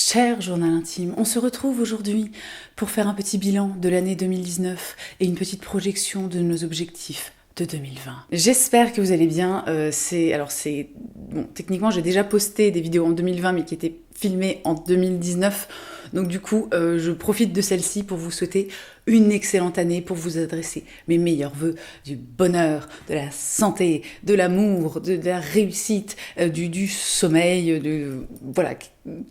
Cher journal intime, on se retrouve aujourd'hui pour faire un petit bilan de l'année 2019 et une petite projection de nos objectifs de 2020. J'espère que vous allez bien. Bon, techniquement, j'ai déjà posté des vidéos en 2020, mais qui étaient filmées en 2019. Donc du coup, je profite de celle-ci pour vous souhaiter une excellente année, pour vous adresser mes meilleurs vœux, du bonheur, de la santé, de l'amour, de la réussite, du sommeil, voilà,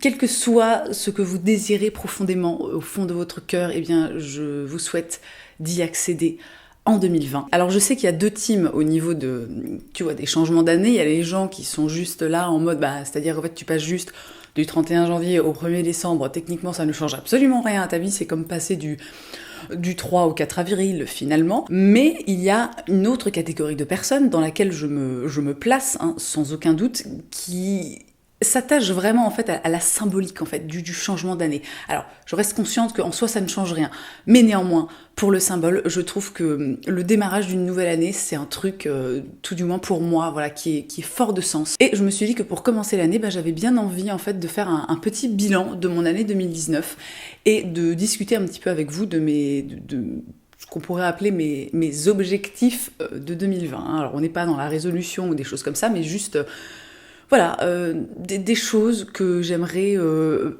quel que soit ce que vous désirez profondément au fond de votre cœur, eh bien, je vous souhaite d'y accéder en 2020. Alors je sais qu'il y a deux teams au niveau de, tu vois, des changements d'année. Il y a les gens qui sont juste là en mode, c'est-à-dire en fait tu passes juste du 31 janvier au 1er décembre, techniquement ça ne change absolument rien à ta vie, c'est comme passer du 3 au 4 avril finalement. Mais il y a une autre catégorie de personnes dans laquelle je me place, hein, sans aucun doute, qui s'attache vraiment en fait à la symbolique en fait du changement d'année. Alors je reste consciente qu'en soi ça ne change rien, mais néanmoins pour le symbole je trouve que le démarrage d'une nouvelle année c'est un truc tout du moins pour moi voilà qui est fort de sens. Et je me suis dit que pour commencer l'année j'avais bien envie en fait de faire un petit bilan de mon année 2019 et de discuter un petit peu avec vous de ce qu'on pourrait appeler mes objectifs de 2020. Alors on n'est pas dans la résolution ou des choses comme ça, mais juste voilà, des choses que j'aimerais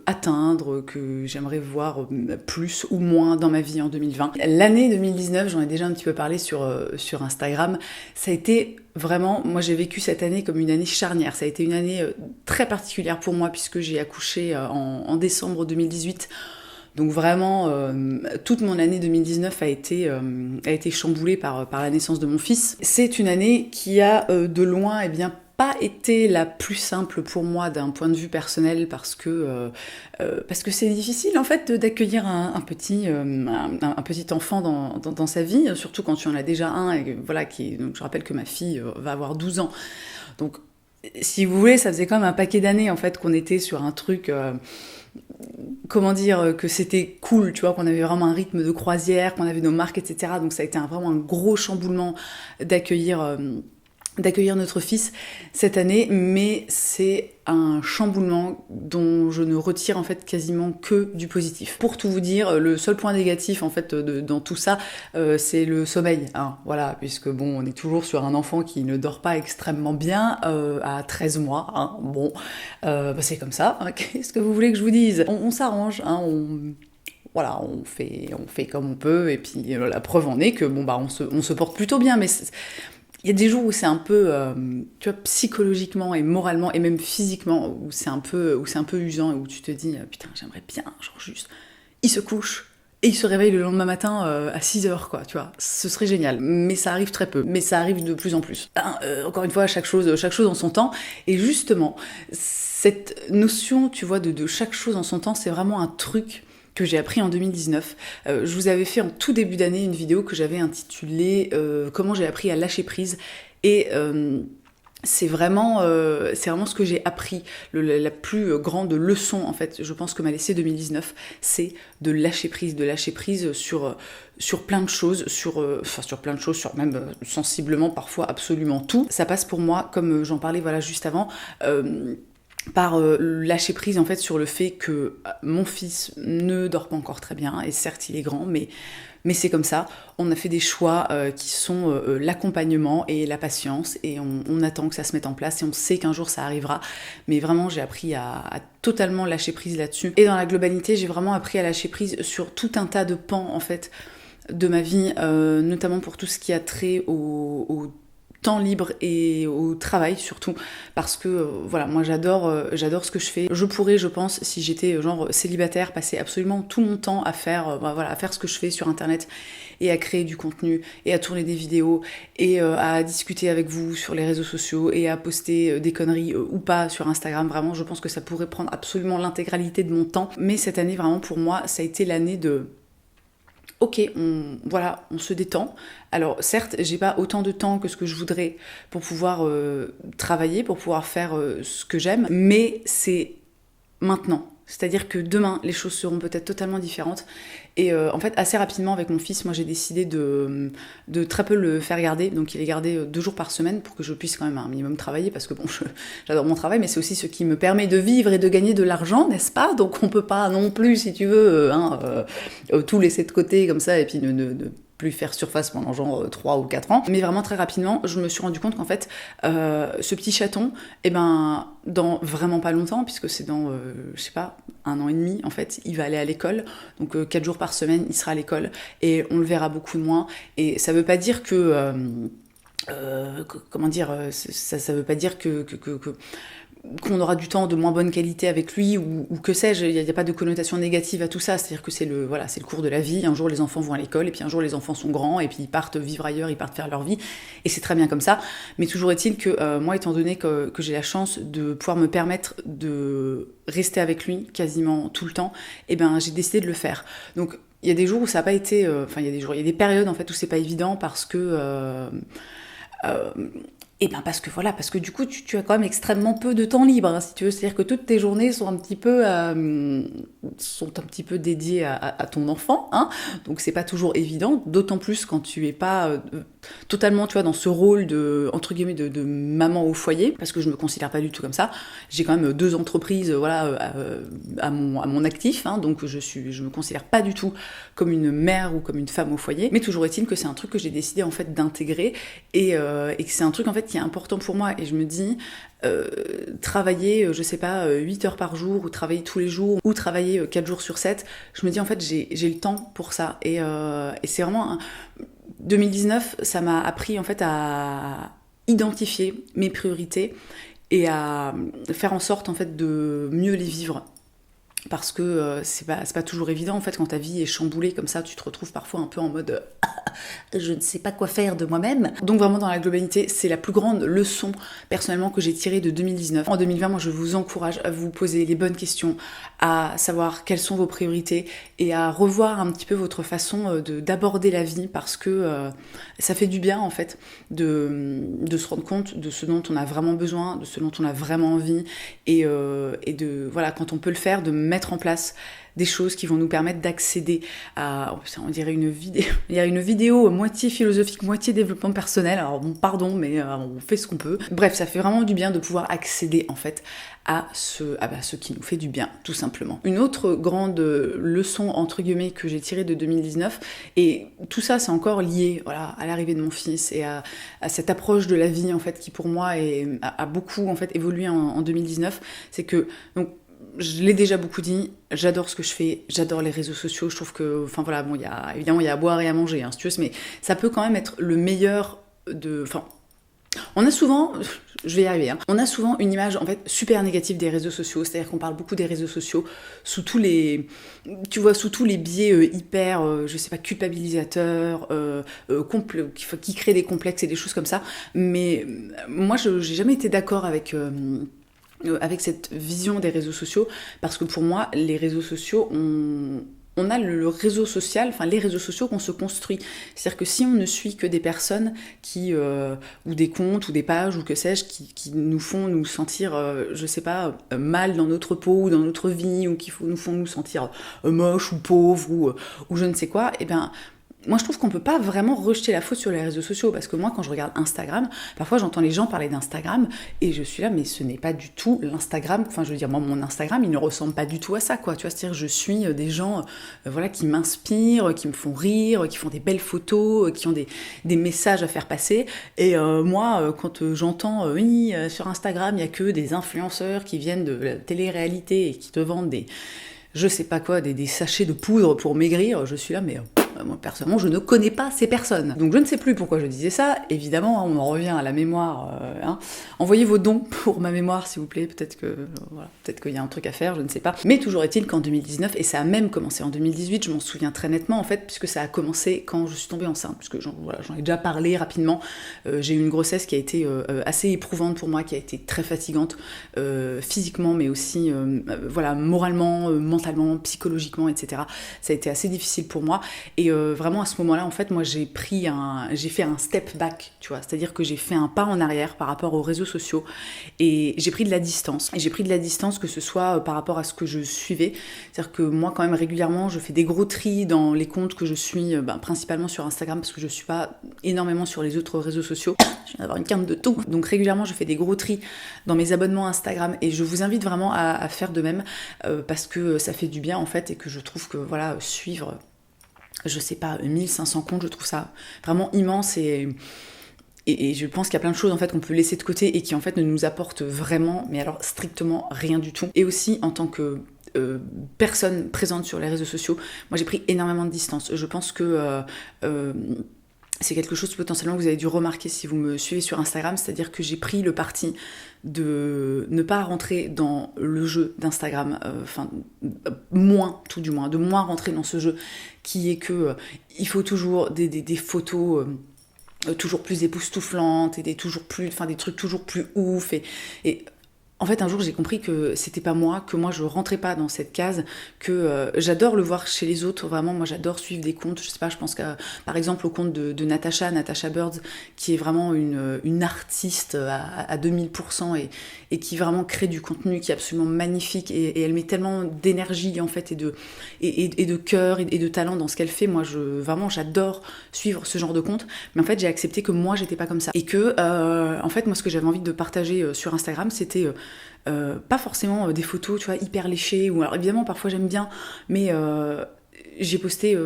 atteindre, que j'aimerais voir plus ou moins dans ma vie en 2020. L'année 2019, j'en ai déjà un petit peu parlé sur Instagram, ça a été vraiment, moi j'ai vécu cette année comme une année charnière, ça a été une année très particulière pour moi puisque j'ai accouché en décembre 2018. Donc vraiment, toute mon année 2019 a été chamboulée par la naissance de mon fils. C'est une année qui a de loin, pas été la plus simple pour moi d'un point de vue personnel parce que c'est difficile en fait d'accueillir un petit enfant dans sa vie, surtout quand tu en as déjà un et voilà donc je rappelle que ma fille va avoir 12 ans. Donc si vous voulez, ça faisait quand même un paquet d'années en fait qu'on était sur un truc comment dire, que c'était cool, tu vois, qu'on avait vraiment un rythme de croisière, qu'on avait nos marques, etc. Donc ça a été vraiment un gros chamboulement d'accueillir notre fils cette année, mais c'est un chamboulement dont je ne retire en fait quasiment que du positif. Pour tout vous dire, le seul point négatif en fait dans tout ça, c'est le sommeil, hein, voilà, puisque bon, on est toujours sur un enfant qui ne dort pas extrêmement bien à 13 mois, hein, bon, c'est comme ça, hein, qu'est-ce que vous voulez que je vous dise ? On s'arrange, hein, voilà, on fait comme on peut, et puis la preuve en est que bon on se porte plutôt bien, mais il y a des jours où c'est un peu, tu vois, psychologiquement et moralement et même physiquement, où c'est un peu usant et où tu te dis, putain, j'aimerais bien, genre juste, il se couche et il se réveille le lendemain matin à 6h, quoi, tu vois. Ce serait génial. Mais ça arrive très peu. Mais ça arrive de plus en plus. Encore une fois, chaque chose en son temps. Et justement, cette notion, tu vois, de chaque chose en son temps, c'est vraiment un truc que j'ai appris en 2019. Je vous avais fait en tout début d'année une vidéo que j'avais intitulée Comment j'ai appris à lâcher prise. Et c'est vraiment ce que j'ai appris. La plus grande leçon, en fait, je pense que m'a laissé 2019, c'est de lâcher prise sur plein de choses, sur plein de choses, sur même sensiblement parfois absolument tout. Ça passe pour moi, comme j'en parlais voilà juste avant, par lâcher prise en fait sur le fait que mon fils ne dort pas encore très bien, et certes il est grand, mais c'est comme ça, on a fait des choix qui sont l'accompagnement et la patience, et on attend que ça se mette en place, et on sait qu'un jour ça arrivera, mais vraiment j'ai appris à totalement lâcher prise là-dessus, et dans la globalité j'ai vraiment appris à lâcher prise sur tout un tas de pans en fait de ma vie, notamment pour tout ce qui a trait au temps libre et au travail surtout, parce que voilà, moi j'adore ce que je fais. Je pourrais, je pense, si j'étais genre célibataire, passer absolument tout mon temps à faire à faire ce que je fais sur internet et à créer du contenu et à tourner des vidéos et à discuter avec vous sur les réseaux sociaux et à poster des conneries ou pas sur Instagram. Vraiment, je pense que ça pourrait prendre absolument l'intégralité de mon temps, mais cette année vraiment pour moi ça a été l'année de ok, on se détend. Alors certes, j'ai pas autant de temps que ce que je voudrais pour pouvoir travailler, pour pouvoir faire ce que j'aime, mais c'est maintenant. C'est-à-dire que demain, les choses seront peut-être totalement différentes. Et en fait, assez rapidement, avec mon fils, moi, j'ai décidé de très peu le faire garder. Donc, il est gardé 2 jours par semaine pour que je puisse quand même un minimum travailler. Parce que bon, j'adore mon travail, mais c'est aussi ce qui me permet de vivre et de gagner de l'argent, n'est-ce pas? Donc, on peut pas non plus, si tu veux, tout laisser de côté comme ça et puis ne plus faire surface pendant genre 3 ou 4 ans. Mais vraiment très rapidement, je me suis rendu compte qu'en fait, ce petit chaton, dans vraiment pas longtemps, puisque c'est dans, je sais pas, 1 an et demi, en fait, il va aller à l'école. Donc 4 jours par semaine, il sera à l'école. Et on le verra beaucoup moins. Et ça veut pas dire que... comment dire, ça veut pas dire qu'on aura du temps de moins bonne qualité avec lui ou que sais-je, il n'y a pas de connotation négative à tout ça, c'est-à-dire que c'est le cours de la vie, un jour les enfants vont à l'école et puis un jour les enfants sont grands et puis ils partent vivre ailleurs, ils partent faire leur vie et c'est très bien comme ça, mais toujours est-il que moi étant donné que j'ai la chance de pouvoir me permettre de rester avec lui quasiment tout le temps, j'ai décidé de le faire. Donc il y a des jours où ça n'a pas été, il y a des périodes en fait où c'est pas évident parce que parce que du coup, tu as quand même extrêmement peu de temps libre, hein, si tu veux. C'est-à-dire que toutes tes journées sont un petit peu dédiées à ton enfant, hein. Donc c'est pas toujours évident, d'autant plus quand tu es pas totalement, tu vois, dans ce rôle entre guillemets, de maman au foyer, parce que je me considère pas du tout comme ça. J'ai quand même 2 entreprises, à mon actif, hein, donc je me considère pas du tout comme une mère ou comme une femme au foyer. Mais toujours est-il que c'est un truc que j'ai décidé en fait d'intégrer et que c'est un truc en fait qui est important pour moi. Et je me dis, travailler, je sais pas, 8 heures par jour, ou travailler tous les jours, ou travailler 4 jours sur 7, je me dis en fait j'ai le temps pour ça. Et c'est vraiment... 2019, ça m'a appris en fait à identifier mes priorités et à faire en sorte en fait de mieux les vivre. Parce que c'est pas toujours évident en fait quand ta vie est chamboulée comme ça, tu te retrouves parfois un peu en mode je ne sais pas quoi faire de moi-même. Donc vraiment dans la globalité, c'est la plus grande leçon personnellement que j'ai tirée de 2019. En 2020, moi je vous encourage à vous poser les bonnes questions, à savoir quelles sont vos priorités et à revoir un petit peu votre façon d'aborder la vie parce que ça fait du bien en fait de se rendre compte de ce dont on a vraiment besoin, de ce dont on a vraiment envie et de, voilà, quand on peut le faire, de mettre en place des choses qui vont nous permettre d'accéder à, on dirait une vidéo moitié philosophique, moitié développement personnel, alors bon, pardon, mais on fait ce qu'on peut. Bref, ça fait vraiment du bien de pouvoir accéder en fait à ce qui nous fait du bien, tout simplement. Une autre grande leçon, entre guillemets, que j'ai tirée de 2019, et tout ça c'est encore lié, voilà, à l'arrivée de mon fils et à cette approche de la vie en fait qui pour moi a beaucoup en fait évolué en 2019, c'est que donc je l'ai déjà beaucoup dit, j'adore ce que je fais, j'adore les réseaux sociaux, je trouve que, enfin voilà, bon, évidemment, il y a à boire et à manger, hein, si tu veux, mais ça peut quand même être le meilleur on a souvent, je vais y arriver, hein, on a souvent une image, en fait, super négative des réseaux sociaux, c'est-à-dire qu'on parle beaucoup des réseaux sociaux sous tous les biais hyper, je sais pas, culpabilisateurs, qui créent des complexes et des choses comme ça, mais moi, j'ai jamais été d'accord avec cette vision des réseaux sociaux, parce que pour moi, les réseaux sociaux, on a le réseau social, enfin les réseaux sociaux qu'on se construit. C'est-à-dire que si on ne suit que des personnes ou des comptes, ou des pages, ou que sais-je, qui nous font nous sentir, je sais pas, mal dans notre peau, ou dans notre vie, ou qui nous font nous sentir moches, ou pauvres, ou je ne sais quoi, moi, je trouve qu'on peut pas vraiment rejeter la faute sur les réseaux sociaux, parce que moi, quand je regarde Instagram, parfois j'entends les gens parler d'Instagram, et je suis là, mais ce n'est pas du tout l'Instagram, enfin, je veux dire, moi, mon Instagram, il ne ressemble pas du tout à ça, quoi, tu vois, c'est-à-dire, je suis des gens, qui m'inspirent, qui me font rire, qui font des belles photos, qui ont des messages à faire passer, et moi, quand j'entends, oui, sur Instagram, il y a que des influenceurs qui viennent de la télé-réalité et qui te vendent je sais pas quoi, des sachets de poudre pour maigrir, je suis là, mais moi personnellement je ne connais pas ces personnes. Donc je ne sais plus pourquoi je disais ça, évidemment, on en revient à la mémoire, envoyez vos dons pour ma mémoire s'il vous plaît, peut-être qu'il y a un truc à faire, je ne sais pas. Mais toujours est-il qu'en 2019, et ça a même commencé en 2018, je m'en souviens très nettement en fait, puisque ça a commencé quand je suis tombée enceinte, puisque j'en ai déjà parlé rapidement, j'ai eu une grossesse qui a été assez éprouvante pour moi, qui a été très fatigante, physiquement, mais aussi moralement, mentalement, psychologiquement, etc. Ça a été assez difficile pour moi, et Et vraiment à ce moment-là, en fait, moi j'ai fait un step back, tu vois, c'est-à-dire que j'ai fait un pas en arrière par rapport aux réseaux sociaux et j'ai pris de la distance. Et j'ai pris de la distance que ce soit par rapport à ce que je suivais, c'est-à-dire que moi quand même régulièrement je fais des gros tris dans les comptes que je suis, principalement sur Instagram parce que je suis pas énormément sur les autres réseaux sociaux. Je viens d'avoir une quinte de tout. Donc régulièrement je fais des gros tris dans mes abonnements Instagram et je vous invite vraiment à faire de même parce que ça fait du bien en fait et que je trouve que voilà, suivre, je sais pas, 1500 comptes, je trouve ça vraiment immense et je pense qu'il y a plein de choses en fait qu'on peut laisser de côté et qui en fait ne nous apportent vraiment, mais alors strictement rien du tout. Et aussi en tant que personne présente sur les réseaux sociaux, moi j'ai pris énormément de distance. Je pense que c'est quelque chose potentiellement que vous avez dû remarquer si vous me suivez sur Instagram, c'est-à-dire que j'ai pris le parti de ne pas rentrer dans le jeu d'Instagram, moins tout du moins, de moins rentrer dans ce jeu qui est que il faut toujours des photos toujours plus époustouflantes et des trucs toujours plus ouf et en fait, un jour, j'ai compris que c'était pas moi, que moi, je rentrais pas dans cette case, que j'adore le voir chez les autres, vraiment, moi, j'adore suivre des comptes, je sais pas, je pense par exemple au compte de Natasha Birds, qui est vraiment une artiste à 2000% et qui vraiment crée du contenu qui est absolument magnifique et elle met tellement d'énergie, en fait, et de cœur et de talent dans ce qu'elle fait. Moi, vraiment, j'adore suivre ce genre de compte, mais en fait, j'ai accepté que moi, j'étais pas comme ça. Et que, en fait, moi, ce que j'avais envie de partager sur Instagram, c'était pas forcément des photos, tu vois, hyper léchées, ou alors évidemment parfois j'aime bien, mais j'ai posté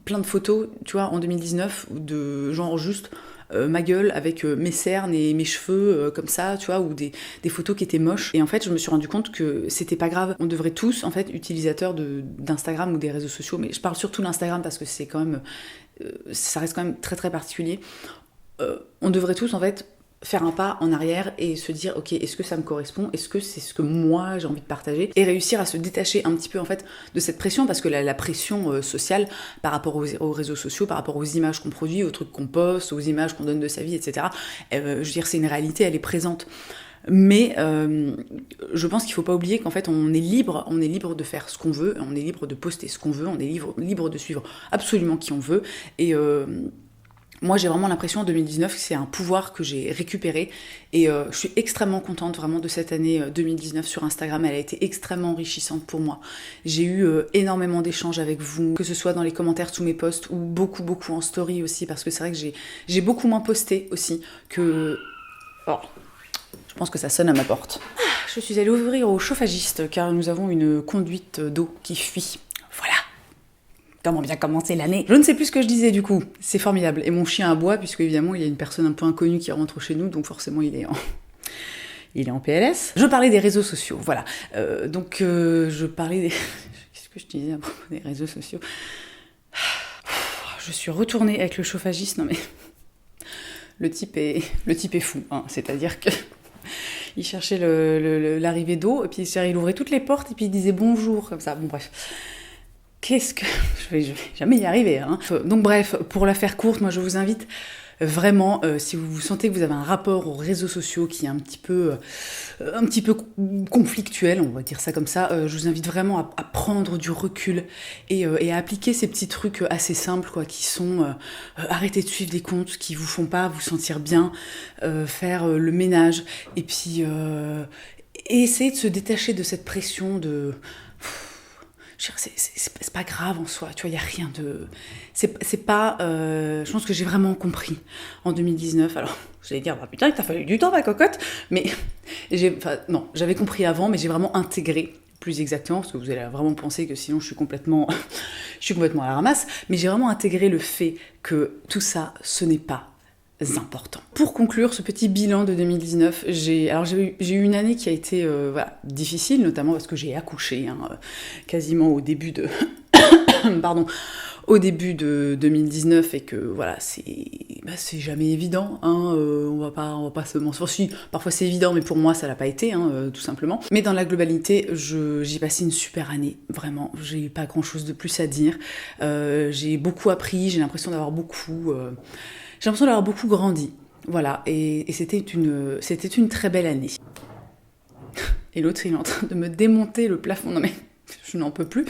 plein de photos, tu vois, en 2019, de genre juste ma gueule avec mes cernes et mes cheveux comme ça, tu vois, ou des photos qui étaient moches. Et en fait, je me suis rendu compte que c'était pas grave. On devrait tous, en fait, utilisateurs d'Instagram ou des réseaux sociaux, mais je parle surtout d'Instagram parce que c'est quand même, ça reste quand même très très particulier. On devrait tous, en fait, faire un pas en arrière et se dire ok, est-ce que ça me correspond, est-ce que c'est ce que moi j'ai envie de partager, et réussir à se détacher un petit peu en fait de cette pression, parce que la pression sociale par rapport aux réseaux sociaux, par rapport aux images qu'on produit, aux trucs qu'on poste, aux images qu'on donne de sa vie, etc. Je veux dire, c'est une réalité, elle est présente. Mais je pense qu'il faut pas oublier qu'en fait on est libre de faire ce qu'on veut, on est libre de poster ce qu'on veut, on est libre de suivre absolument qui on veut, et moi, j'ai vraiment l'impression en 2019 que c'est un pouvoir que j'ai récupéré et je suis extrêmement contente vraiment de cette année 2019 sur Instagram. Elle a été extrêmement enrichissante pour moi. J'ai eu énormément d'échanges avec vous, que ce soit dans les commentaires sous mes posts ou beaucoup en story aussi, parce que c'est vrai que j'ai beaucoup moins posté aussi que... Oh, je pense que ça sonne à ma porte. Je suis allée ouvrir au chauffagiste car nous avons une conduite d'eau qui fuit. Voilà. Comment bien commencer l'année? Je ne sais plus ce que je disais du coup, c'est formidable. Et mon chien aboie, puisque évidemment il y a une personne un peu inconnue qui rentre chez nous, donc forcément il est en PLS. Je parlais des réseaux sociaux, voilà. Je parlais des... Qu'est-ce que je disais à propos des réseaux sociaux? Je suis retournée avec le chauffagiste, non mais... Le type est fou, hein. C'est-à-dire que... Il cherchait l'arrivée d'eau, et puis il ouvrait toutes les portes, et puis il disait bonjour, comme ça, bon bref... Qu'est-ce que... Je vais jamais y arriver, hein. Donc bref, pour la faire courte, moi je vous invite vraiment, si vous sentez que vous avez un rapport aux réseaux sociaux qui est un petit peu conflictuel, on va dire ça comme ça, je vous invite vraiment à prendre du recul et à appliquer ces petits trucs assez simples, quoi, qui sont arrêter de suivre des comptes qui vous font pas vous sentir bien, faire le ménage, et puis et essayer de se détacher de cette pression de... C'est pas grave en soi, tu vois, il n'y a rien de... C'est pas... je pense que j'ai vraiment compris en 2019. Alors, j'allais dire, bah putain, il t'a fallu du temps, ma cocotte, mais... non, j'avais compris avant, mais j'ai vraiment intégré, plus exactement, parce que vous allez vraiment penser que sinon je suis complètement à la ramasse, mais j'ai vraiment intégré le fait que tout ça, ce n'est pas important. Pour conclure ce petit bilan de 2019, j'ai eu une année qui a été difficile, notamment parce que j'ai accouché quasiment au début de au début de 2019 et que voilà, c'est jamais évident, on va pas se mentir. Si, parfois c'est évident, mais pour moi ça l'a pas été, tout simplement. Mais dans la globalité, j'ai passé une super année, vraiment. J'ai pas grand chose de plus à dire. J'ai beaucoup appris, j'ai l'impression d'avoir beaucoup grandi. Voilà, et c'était une très belle année. Et l'autre, il est en train de me démonter le plafond. Non mais, je n'en peux plus.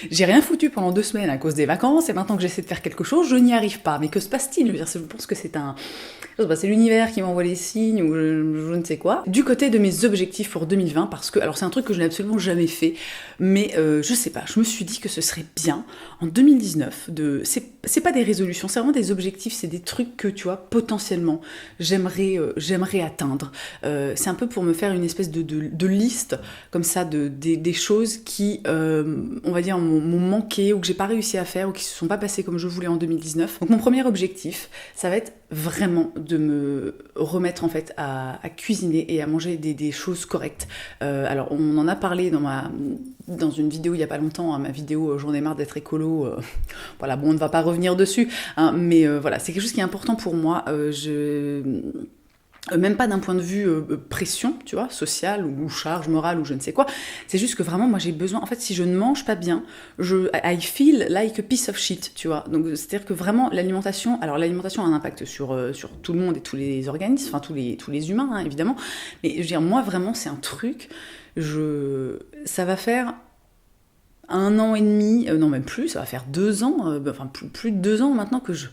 j'ai rien foutu pendant 2 semaines à cause des vacances, et maintenant que j'essaie de faire quelque chose, je n'y arrive pas. Mais que se passe-t-il? Je veux dire, je pense que c'est l'univers qui m'envoie les signes, ou je ne sais quoi. Du côté de mes objectifs pour 2020, parce que, alors c'est un truc que je n'ai absolument jamais fait, mais je sais pas, je me suis dit que ce serait bien, en 2019, c'est pas des résolutions, c'est vraiment des objectifs, c'est des trucs que, tu vois, potentiellement, j'aimerais atteindre. C'est un peu pour me faire une espèce de liste, comme ça, des choses qui, on va dire, m'ont manqué, ou que j'ai pas réussi à faire, ou qui se sont pas passées comme je voulais en 2019. Donc mon premier objectif, ça va être vraiment de me remettre en fait à cuisiner et à manger des choses correctes. Alors on en a parlé dans une vidéo il y a pas longtemps, hein, ma vidéo J'en ai marre d'être écolo. Voilà, bon, on ne va pas revenir dessus, hein, mais voilà, c'est quelque chose qui est important pour moi. Même pas d'un point de vue pression, tu vois, sociale ou charge morale ou je ne sais quoi. C'est juste que vraiment, moi j'ai besoin, en fait, si je ne mange pas bien, I feel like a piece of shit, tu vois. Donc c'est-à-dire que vraiment l'alimentation a un impact sur tout le monde et tous les organismes, enfin tous les humains, hein, évidemment. Mais je veux dire, moi vraiment, c'est un truc, ça va faire 1 an et demi, non même plus, ça va faire 2 ans, enfin plus de 2 ans maintenant que je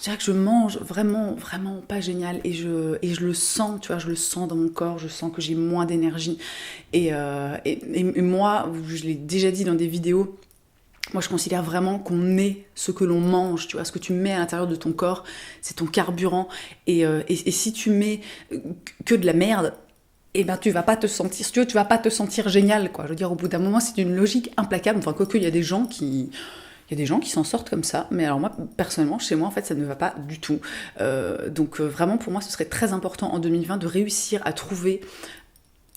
dirais que je mange vraiment, vraiment pas génial et je le sens, tu vois, je le sens dans mon corps, je sens que j'ai moins d'énergie. Et moi, je l'ai déjà dit dans des vidéos, moi je considère vraiment qu'on est ce que l'on mange, tu vois, ce que tu mets à l'intérieur de ton corps, c'est ton carburant. Et si tu mets que de la merde, et ben tu vas pas te sentir, si tu veux, tu vas pas te sentir génial, quoi. Je veux dire, au bout d'un moment, c'est une logique implacable. Enfin, quoique, il y a des gens qui s'en sortent comme ça, mais alors moi, personnellement, chez moi, en fait, ça ne va pas du tout. Donc vraiment, pour moi, ce serait très important en 2020 de réussir à trouver...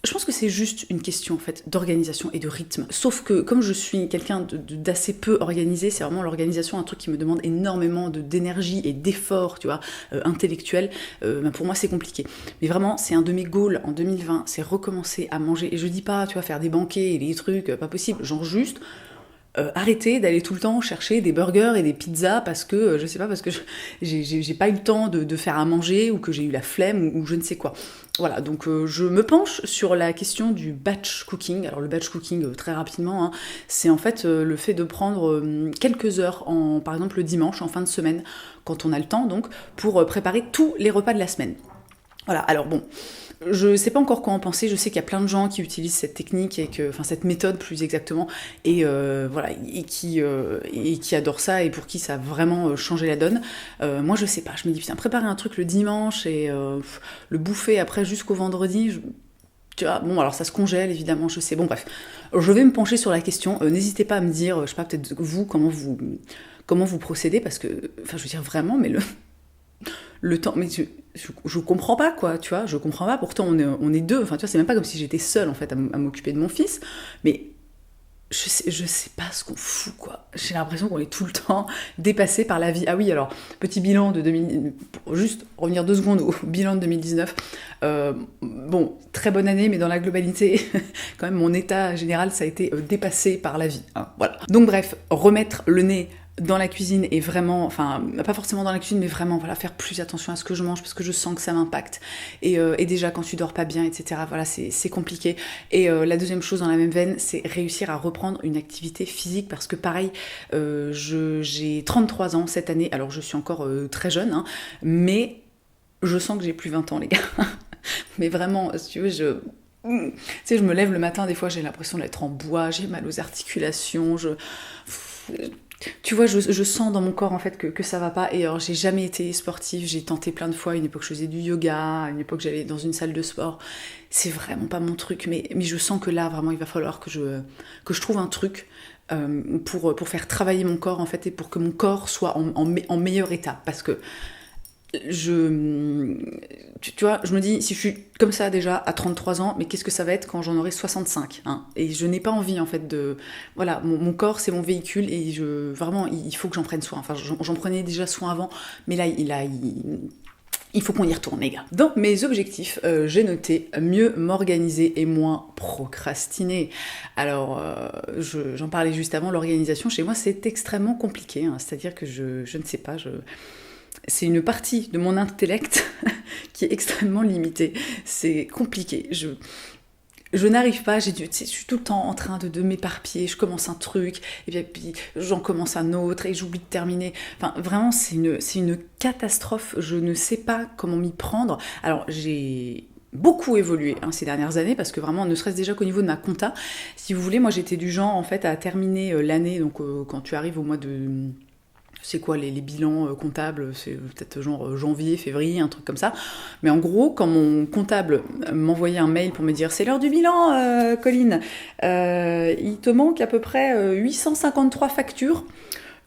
Je pense que c'est juste une question, en fait, d'organisation et de rythme. Sauf que, comme je suis quelqu'un d'assez peu organisé, c'est vraiment l'organisation un truc qui me demande énormément d'énergie et d'efforts, tu vois, intellectuels. Ben pour moi, c'est compliqué. Mais vraiment, c'est un de mes goals en 2020, c'est recommencer à manger. Et je dis pas, tu vois, faire des banquets et des trucs, pas possible. Genre juste... arrêter d'aller tout le temps chercher des burgers et des pizzas parce que, je sais pas, parce que j'ai pas eu le temps de faire à manger ou que j'ai eu la flemme ou je ne sais quoi. Voilà, donc je me penche sur la question du batch cooking. Alors le batch cooking, très rapidement, hein, c'est en fait le fait de prendre quelques heures, par exemple le dimanche, en fin de semaine, quand on a le temps, donc, pour préparer tous les repas de la semaine. Voilà, alors bon... Je sais pas encore quoi en penser, je sais qu'il y a plein de gens qui utilisent cette technique, enfin cette méthode plus exactement, et voilà, et qui adorent ça, et pour qui ça a vraiment changé la donne. Moi je sais pas, je me dis putain, préparer un truc le dimanche et le bouffer après jusqu'au vendredi, tu vois, bon alors ça se congèle évidemment, je sais, bon bref. Je vais me pencher sur la question, n'hésitez pas à me dire, je sais pas, peut-être vous, comment vous procédez, parce que, enfin je veux dire vraiment, mais le temps, mais je comprends pas, quoi, tu vois, je comprends pas, pourtant on est deux, enfin tu vois, c'est même pas comme si j'étais seule en fait à m'occuper de mon fils, mais je sais pas ce qu'on fout, quoi. J'ai l'impression qu'on est tout le temps dépassé par la vie. Ah oui, alors, petit bilan de 2000, pour juste revenir 2 secondes au bilan de 2019. Bon, très bonne année, mais dans la globalité, quand même, mon état général, ça a été dépassé par la vie, hein, voilà. Donc bref, remettre le nez dans la cuisine et vraiment, enfin, pas forcément dans la cuisine, mais vraiment, voilà, faire plus attention à ce que je mange parce que je sens que ça m'impacte. Et déjà, quand tu dors pas bien, etc., voilà, c'est compliqué. Et la deuxième chose dans la même veine, c'est réussir à reprendre une activité physique parce que pareil, j'ai 33 ans cette année, alors je suis encore très jeune, hein, mais je sens que j'ai plus 20 ans, les gars. Mais vraiment, si tu veux, tu sais, je me lève le matin, des fois, j'ai l'impression d'être en bois, j'ai mal aux articulations, tu vois, je sens dans mon corps en fait que ça va pas. Et alors j'ai jamais été sportive, j'ai tenté plein de fois, à une époque je faisais du yoga, à une époque j'allais dans une salle de sport. C'est vraiment pas mon truc, mais je sens que là vraiment il va falloir que je trouve un truc pour faire travailler mon corps en fait et pour que mon corps soit en meilleur état. Parce que tu vois, je me dis, si je suis comme ça déjà à 33 ans, mais qu'est-ce que ça va être quand j'en aurai 65, hein. Et je n'ai pas envie en fait de... Voilà, mon corps c'est mon véhicule et vraiment il faut que j'en prenne soin. Enfin, j'en prenais déjà soin avant, mais là, il faut qu'on y retourne, les gars. Dans mes objectifs, j'ai noté mieux m'organiser et moins procrastiner. Alors, j'en parlais juste avant, l'organisation chez moi c'est extrêmement compliqué, hein. C'est-à-dire que je ne sais pas, c'est une partie de mon intellect qui est extrêmement limitée. C'est compliqué. je n'arrive pas, tu sais, je suis tout le temps en train de m'éparpiller, je commence un truc, et puis j'en commence un autre, et j'oublie de terminer. Enfin, vraiment, c'est une catastrophe, je ne sais pas comment m'y prendre. Alors, j'ai beaucoup évolué ces dernières années, parce que vraiment, ne serait-ce déjà qu'au niveau de ma compta, si vous voulez, moi j'étais du genre, en fait, à terminer l'année, donc quand tu arrives au mois de... C'est quoi les bilans comptables? C'est peut-être genre janvier, février, un truc comme ça. Mais en gros, quand mon comptable m'envoyait un mail pour me dire « C'est l'heure du bilan, Colline, il te manque à peu près 853 factures.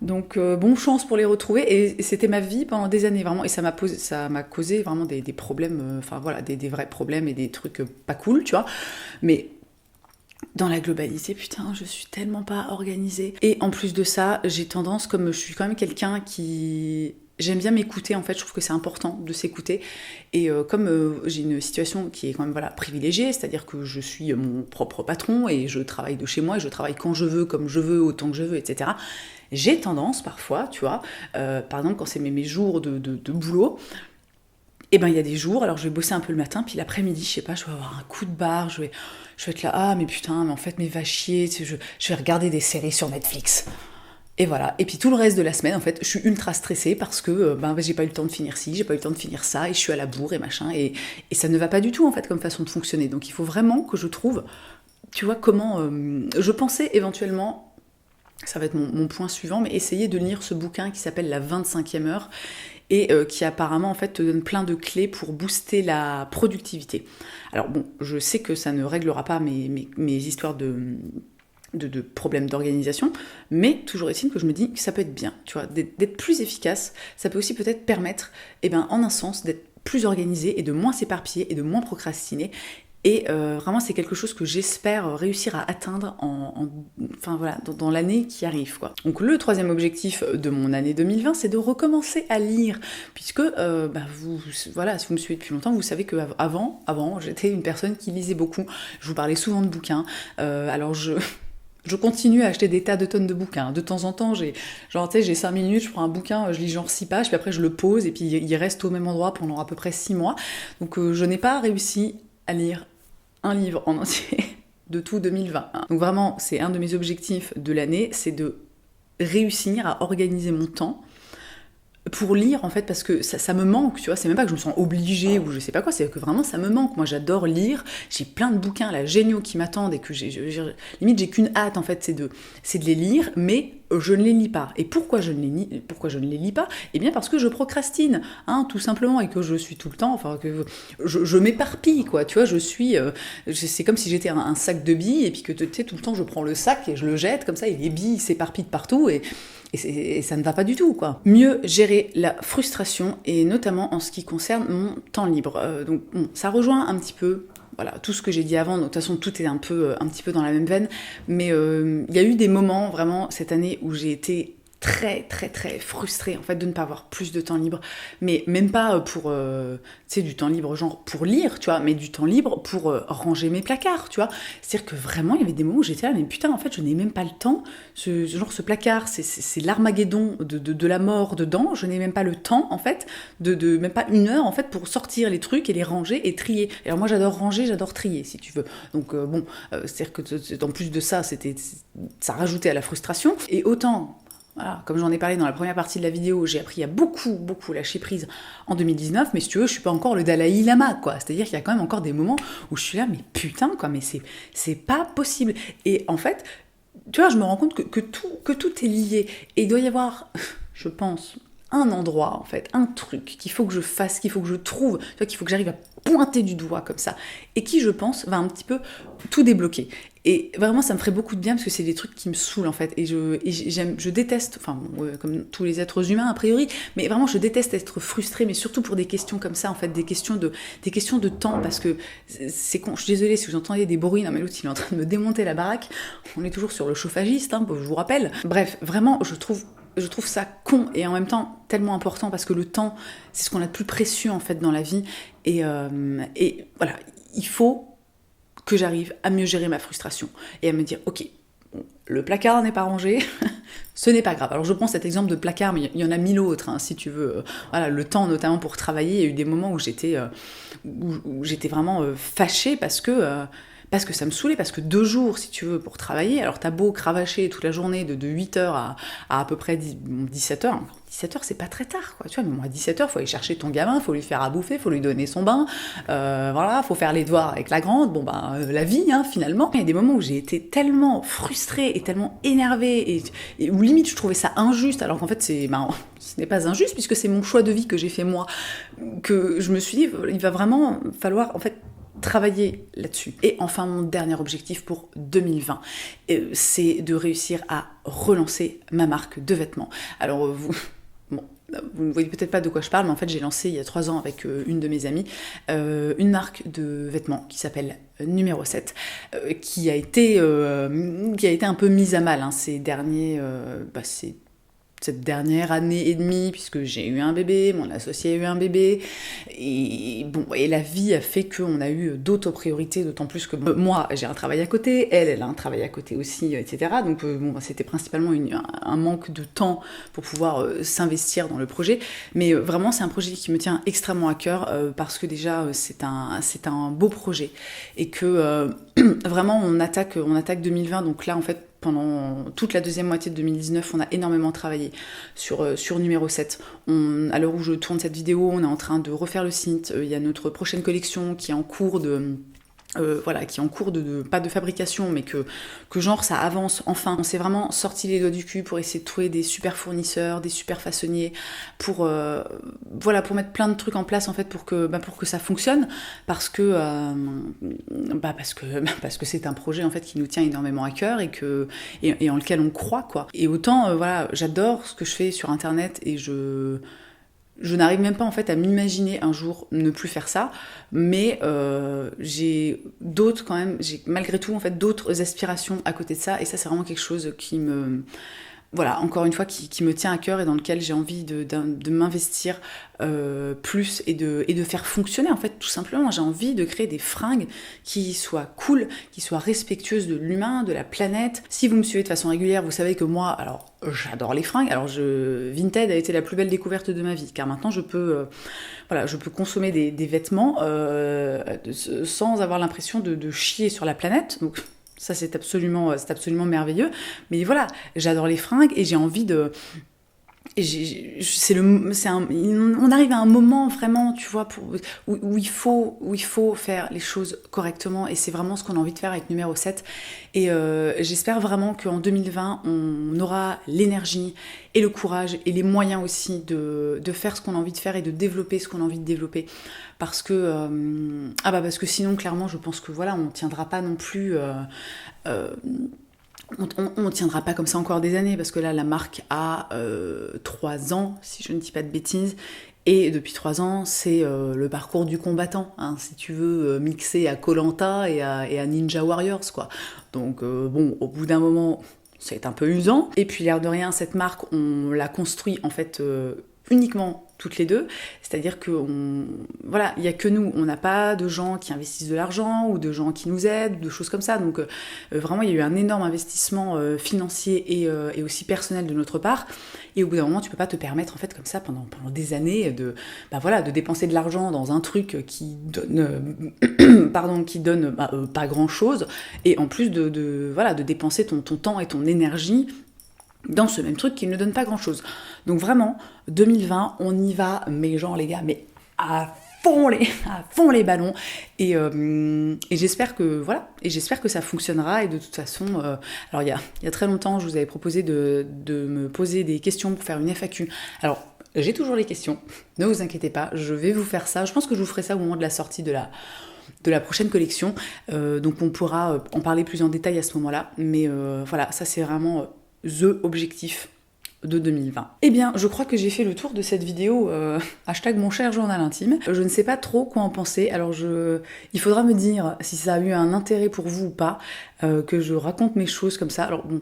Donc bonne chance pour les retrouver ». Et c'était ma vie pendant des années, vraiment. Et ça m'a causé vraiment des problèmes, enfin voilà, des vrais problèmes et des trucs pas cool, tu vois. Mais... dans la globalité, putain, je suis tellement pas organisée. Et en plus de ça, j'ai tendance, comme je suis quand même quelqu'un qui... J'aime bien m'écouter, en fait, je trouve que c'est important de s'écouter. Et comme j'ai une situation qui est quand même voilà, privilégiée, c'est-à-dire que je suis mon propre patron et je travaille de chez moi, et je travaille quand je veux, comme je veux, autant que je veux, etc. J'ai tendance parfois, tu vois, par exemple quand c'est mes jours de boulot, et ben il y a des jours, alors je vais bosser un peu le matin, puis l'après-midi, je sais pas, je vais avoir un coup de barre, je vais être là, ah mais putain, mais en fait, mais va chier, tu sais, je vais regarder des séries sur Netflix. Et voilà. Et puis tout le reste de la semaine, en fait, je suis ultra stressée parce que j'ai pas eu le temps de finir ci, j'ai pas eu le temps de finir ça, et je suis à la bourre et machin, et ça ne va pas du tout, en fait, comme façon de fonctionner. Donc il faut vraiment que je trouve, tu vois, comment... je pensais éventuellement... Ça va être mon point suivant, mais essayer de lire ce bouquin qui s'appelle La 25e heure, et qui apparemment en fait te donne plein de clés pour booster la productivité. Alors bon, je sais que ça ne réglera pas mes histoires de problèmes d'organisation, mais toujours est-il que je me dis que ça peut être bien, tu vois, d'être plus efficace, ça peut aussi peut-être permettre, en un sens, d'être plus organisé et de moins s'éparpiller et de moins procrastiner. Et vraiment, c'est quelque chose que j'espère réussir à atteindre dans l'année qui arrive, quoi. Donc le troisième objectif de mon année 2020, c'est de recommencer à lire, puisque si vous me suivez depuis longtemps, vous savez que avant, j'étais une personne qui lisait beaucoup. Je vous parlais souvent de bouquins. Alors je continue à acheter des tas de tonnes de bouquins. De temps en temps, j'ai 5 minutes, je prends un bouquin, je lis genre 6 pages, puis après je le pose, et puis il reste au même endroit pendant à peu près 6 mois. Donc je n'ai pas réussi à lire un livre en entier de tout 2020. Donc vraiment, c'est un de mes objectifs de l'année, c'est de réussir à organiser mon temps pour lire, en fait, parce que ça me manque, tu vois, c'est même pas que je me sens obligée ou je sais pas quoi, c'est que vraiment ça me manque. Moi j'adore lire, j'ai plein de bouquins là géniaux qui m'attendent et que limite j'ai qu'une hâte, en fait, c'est de les lire, mais je ne les lis pas. Et pourquoi je ne les lis pas? Eh bien parce que je procrastine, tout simplement, et que je suis tout le temps, enfin que je m'éparpille, quoi, tu vois, c'est comme si j'étais un sac de billes, et puis que tu sais, tout le temps je prends le sac et je le jette comme ça, et les billes s'éparpillent de partout, et ça ne va pas du tout, quoi. Mieux gérer la frustration, et notamment en ce qui concerne mon temps libre. Donc bon, ça rejoint un petit peu voilà, tout ce que j'ai dit avant. De toute façon, tout est un petit peu dans la même veine, mais il y a eu des moments vraiment cette année où j'ai été très très très frustrée, en fait, de ne pas avoir plus de temps libre, mais même pas pour du temps libre genre pour lire, tu vois, mais du temps libre pour ranger mes placards, tu vois. C'est-à-dire que vraiment il y avait des moments où j'étais là, mais putain, en fait je n'ai même pas le temps, ce placard, c'est l'Armageddon de la mort dedans, je n'ai même pas le temps, en fait, de même pas 1 heure, en fait, pour sortir les trucs et les ranger et trier. Alors moi j'adore ranger, j'adore trier, si tu veux. Donc c'est-à-dire que en plus de ça, ça rajoutait à la frustration. Et autant... Voilà, comme j'en ai parlé dans la première partie de la vidéo, j'ai appris à beaucoup lâcher prise en 2019, mais si tu veux, je suis pas encore le Dalai Lama, quoi. C'est-à-dire qu'il y a quand même encore des moments où je suis là, mais putain, quoi, mais c'est pas possible. Et en fait, tu vois, je me rends compte que tout est lié. Et il doit y avoir, je pense, un endroit, en fait, un truc qu'il faut que je fasse, qu'il faut que je trouve, tu vois, qu'il faut que j'arrive à pointer du doigt comme ça, et qui, je pense, va un petit peu tout débloquer. Et vraiment, ça me ferait beaucoup de bien, parce que c'est des trucs qui me saoulent, en fait, et je déteste, enfin, comme tous les êtres humains, a priori, mais vraiment, je déteste être frustrée, mais surtout pour des questions comme ça, en fait, des questions de temps, parce que c'est con, je suis désolée si vous entendez des bruits, non mais l'autre, il est en train de me démonter la baraque, on est toujours sur le chauffagiste, je vous rappelle. Bref, vraiment, je trouve ça con, et en même temps tellement important, parce que le temps, c'est ce qu'on a de plus précieux, en fait, dans la vie, et voilà, il faut que j'arrive à mieux gérer ma frustration, et à me dire, ok, le placard n'est pas rangé, ce n'est pas grave. Alors je prends cet exemple de placard, mais il y en a 1000 autres, si tu veux. Voilà, le temps notamment pour travailler, il y a eu des moments où j'étais vraiment fâchée, parce que parce que ça me saoulait, parce que 2 jours, si tu veux, pour travailler, alors t'as beau cravacher toute la journée de 8h à peu près 17h, 17h, c'est pas très tard, quoi, tu vois, mais moi, à 17h, faut aller chercher ton gamin, faut lui faire à bouffer, faut lui donner son bain, voilà, faut faire les devoirs avec la grande, bon, la vie, hein, finalement. Il y a des moments où j'ai été tellement frustrée et tellement énervée, et où limite, je trouvais ça injuste, alors qu'en fait, ce n'est pas injuste, puisque c'est mon choix de vie que j'ai fait moi, que je me suis dit, il va vraiment falloir, en fait, travailler là-dessus. Et enfin, mon dernier objectif pour 2020, c'est de réussir à relancer ma marque de vêtements. Alors, vous ne voyez peut-être pas de quoi je parle, mais en fait, j'ai lancé il y a 3 ans avec une de mes amies une marque de vêtements qui s'appelle Numéro 7, qui a été un peu mise à mal cette dernière année et demie, puisque j'ai eu un bébé, mon associé a eu un bébé, et la vie a fait qu'on a eu d'autres priorités, d'autant plus que moi, j'ai un travail à côté, elle a un travail à côté aussi, etc. Donc c'était principalement un manque de temps pour pouvoir s'investir dans le projet, mais vraiment c'est un projet qui me tient extrêmement à cœur, parce que déjà c'est un beau projet, et que vraiment on attaque 2020, donc là en fait, pendant toute la deuxième moitié de 2019, on a énormément travaillé sur Numéro 7. À l'heure où je tourne cette vidéo, on est en train de refaire le site. Il y a notre prochaine collection qui est en cours pas de fabrication, mais que genre ça avance enfin. On s'est vraiment sorti les doigts du cul pour essayer de trouver des super fournisseurs, des super façonniers, pour mettre plein de trucs en place en fait pour que ça fonctionne, parce que c'est un projet en fait qui nous tient énormément à cœur et en lequel on croit, quoi. Et autant j'adore ce que je fais sur internet, et je n'arrive même pas en fait à m'imaginer un jour ne plus faire ça, mais j'ai malgré tout en fait d'autres aspirations à côté de ça, et ça c'est vraiment quelque chose qui me, voilà, encore une fois, qui me tient à cœur et dans lequel j'ai envie de m'investir plus et de faire fonctionner, en fait, tout simplement. J'ai envie de créer des fringues qui soient cool, qui soient respectueuses de l'humain, de la planète. Si vous me suivez de façon régulière, vous savez que moi, alors, j'adore les fringues. Alors, Vinted a été la plus belle découverte de ma vie, car maintenant, je peux consommer des vêtements sans avoir l'impression de chier sur la planète. Donc, ça, c'est absolument merveilleux. Mais voilà, j'adore les fringues et j'ai envie de... on arrive à un moment vraiment, tu vois, où il faut faire les choses correctement, et c'est vraiment ce qu'on a envie de faire avec Numéro 7. Et j'espère vraiment qu'en 2020, on aura l'énergie et le courage et les moyens aussi de faire ce qu'on a envie de faire et de développer ce qu'on a envie de développer. Parce que sinon, clairement, je pense que voilà, on ne tiendra pas non plus... on ne tiendra pas comme ça encore des années, parce que là, la marque a 3 ans, si je ne dis pas de bêtises, et depuis 3 ans, c'est le parcours du combattant, hein, si tu veux, mixer à Koh-Lanta et à Ninja Warriors, quoi. Donc, au bout d'un moment, c'est un peu usant. Et puis, l'air de rien, cette marque, on l'a construit, en fait, uniquement toutes les deux, c'est-à-dire que il y a que nous, on n'a pas de gens qui investissent de l'argent ou de gens qui nous aident, de choses comme ça. Donc vraiment, il y a eu un énorme investissement financier et aussi personnel de notre part. Et au bout d'un moment, tu peux pas te permettre en fait comme ça pendant des années de dépenser de l'argent dans un truc qui donne pas grand-chose, et en plus de dépenser ton temps et ton énergie dans ce même truc qui ne donne pas grand-chose. Donc vraiment, 2020, on y va, mais genre les gars, mais à fond les ballons, et j'espère que ça fonctionnera. Et de toute façon, alors il y a très longtemps, je vous avais proposé de me poser des questions pour faire une FAQ. Alors j'ai toujours les questions, ne vous inquiétez pas, je vais vous faire ça. Je pense que je vous ferai ça au moment de la sortie de la prochaine collection, donc on pourra en parler plus en détail à ce moment-là. Mais voilà, ça c'est vraiment the objectif de 2020. Eh bien, je crois que j'ai fait le tour de cette vidéo hashtag mon cher journal intime. Je ne sais pas trop quoi en penser, alors il faudra me dire si ça a eu un intérêt pour vous ou pas, que je raconte mes choses comme ça. Alors bon,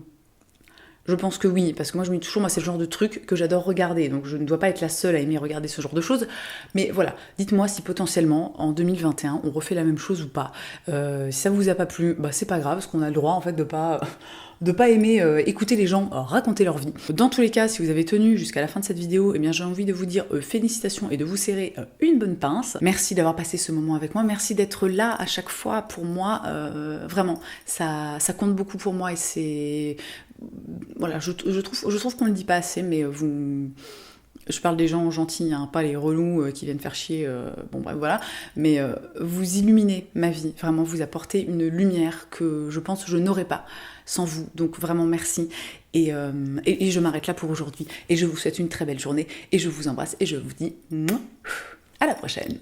Je pense que oui, parce que moi je me dis toujours, moi c'est le genre de truc que j'adore regarder, donc je ne dois pas être la seule à aimer regarder ce genre de choses. Mais voilà, dites-moi si potentiellement en 2021 on refait la même chose ou pas. Si ça vous a pas plu, bah c'est pas grave, parce qu'on a le droit en fait de pas aimer écouter les gens raconter leur vie. Dans tous les cas, si vous avez tenu jusqu'à la fin de cette vidéo, eh bien j'ai envie de vous dire félicitations et de vous serrer une bonne pince. Merci d'avoir passé ce moment avec moi, merci d'être là à chaque fois pour moi, vraiment, ça compte beaucoup pour moi et c'est... Voilà, je trouve qu'on le dit pas assez, mais vous... Je parle des gens gentils, hein, pas les relous qui viennent faire chier, bon bref voilà, mais vous illuminez ma vie, vraiment vous apportez une lumière que je pense que je n'aurais pas sans vous, donc vraiment merci, et je m'arrête là pour aujourd'hui, et je vous souhaite une très belle journée, et je vous embrasse, et je vous dis à la prochaine.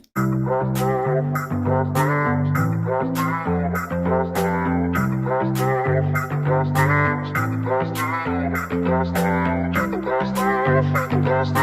Lost